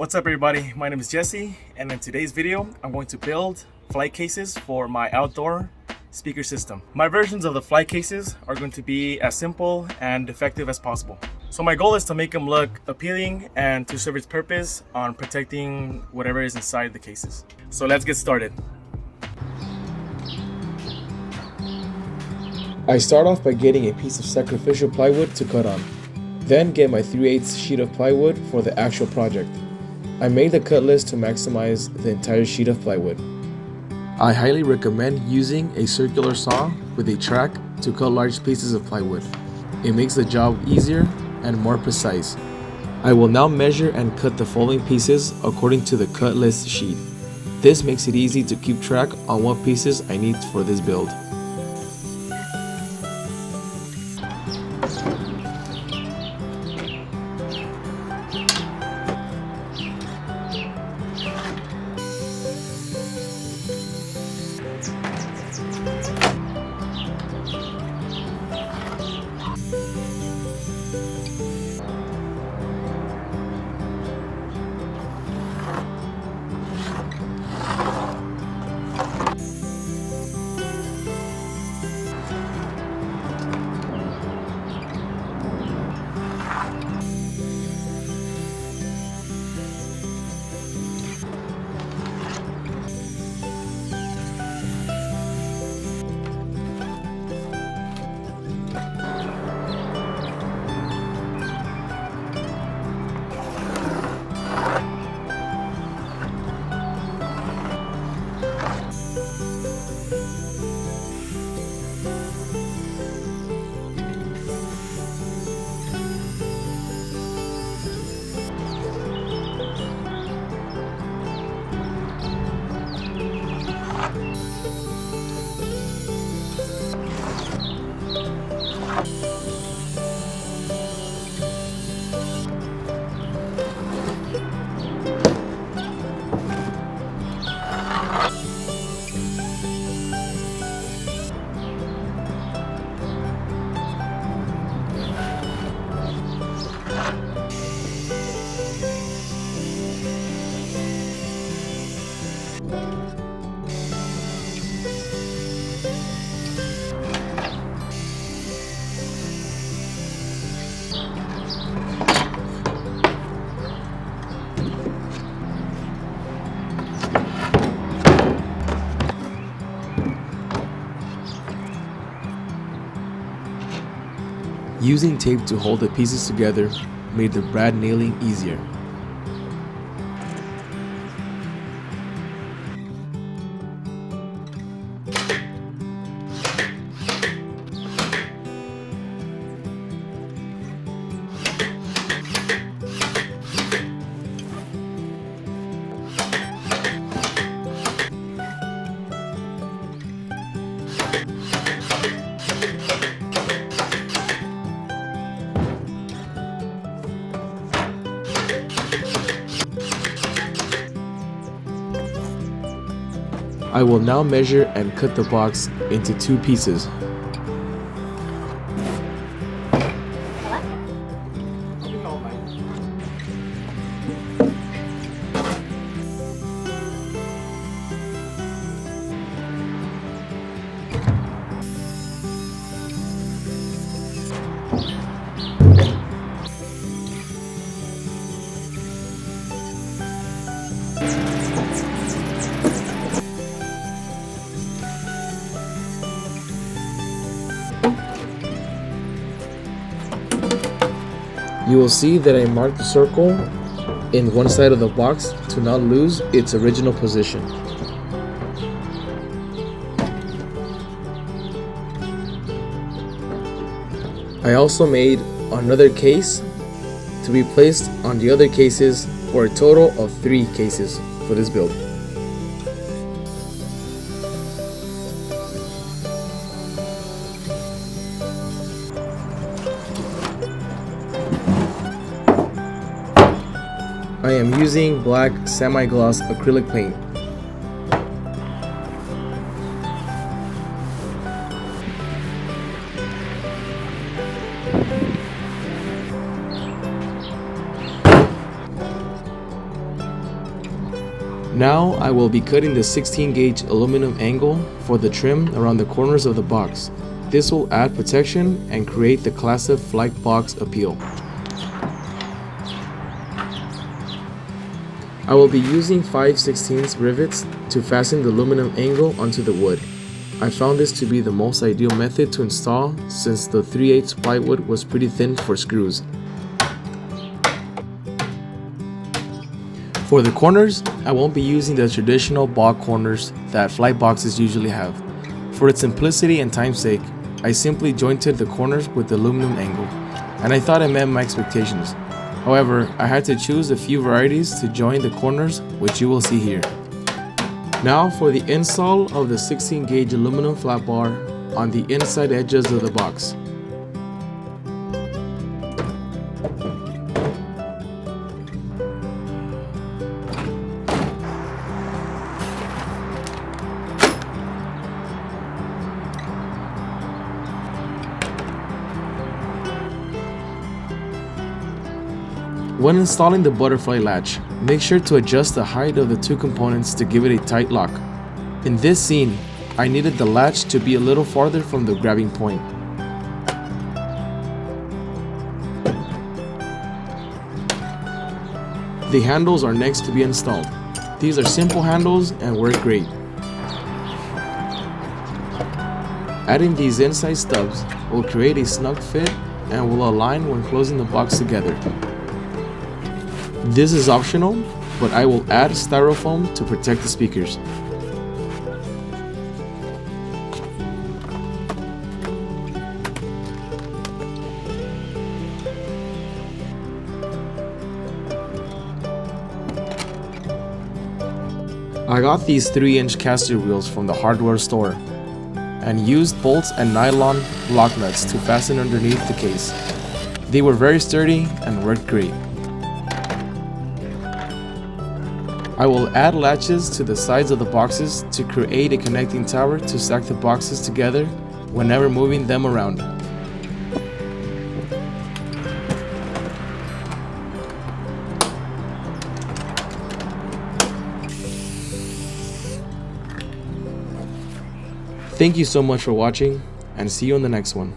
What's up everybody, my name is Jesse, and in today's video I'm going to build flight cases for my outdoor speaker system. My versions of the flight cases are going to be as simple and effective as possible. So my goal is to make them look appealing and to serve its purpose on protecting whatever is inside the cases. So let's get started. I start off by getting a piece of sacrificial plywood to cut on, then get my 3/8 sheet of plywood for the actual project. I made the cut list to maximize the entire sheet of plywood. I highly recommend using a circular saw with a track to cut large pieces of plywood. It makes the job easier and more precise. I will now measure and cut the following pieces according to the cut list sheet. This makes it easy to keep track on what pieces I need for this build. Using tape to hold the pieces together made the brad nailing easier. I will now measure and cut the box into 2 pieces. You will see that I marked the circle in one side of the box to not lose its original position. I also made another case to be placed on the other cases for a total of 3 cases for this build. I am using black semi-gloss acrylic paint. Now I will be cutting the 16 gauge aluminum angle for the trim around the corners of the box. This will add protection and create the classic flight box appeal. I will be using 5/16 rivets to fasten the aluminum angle onto the wood. I found this to be the most ideal method to install since the 3/8 plywood was pretty thin for screws. For the corners, I won't be using the traditional box corners that flight boxes usually have. For its simplicity and time's sake, I simply jointed the corners with the aluminum angle, and I thought it met my expectations. However, I had to choose a few varieties to join the corners, which you will see here. Now for the install of the 16 gauge aluminum flat bar on the inside edges of the box. When installing the butterfly latch, make sure to adjust the height of the two components to give it a tight lock. In this scene, I needed the latch to be a little farther from the grabbing point. The handles are next to be installed. These are simple handles and work great. Adding these inside stubs will create a snug fit and will align when closing the box together. This is optional, but I will add styrofoam to protect the speakers. I got these 3-inch caster wheels from the hardware store and used bolts and nylon lock nuts to fasten underneath the case. They were very sturdy and worked great. I will add latches to the sides of the boxes to create a connecting tower to stack the boxes together whenever moving them around. Thank you so much for watching, and see you on the next one.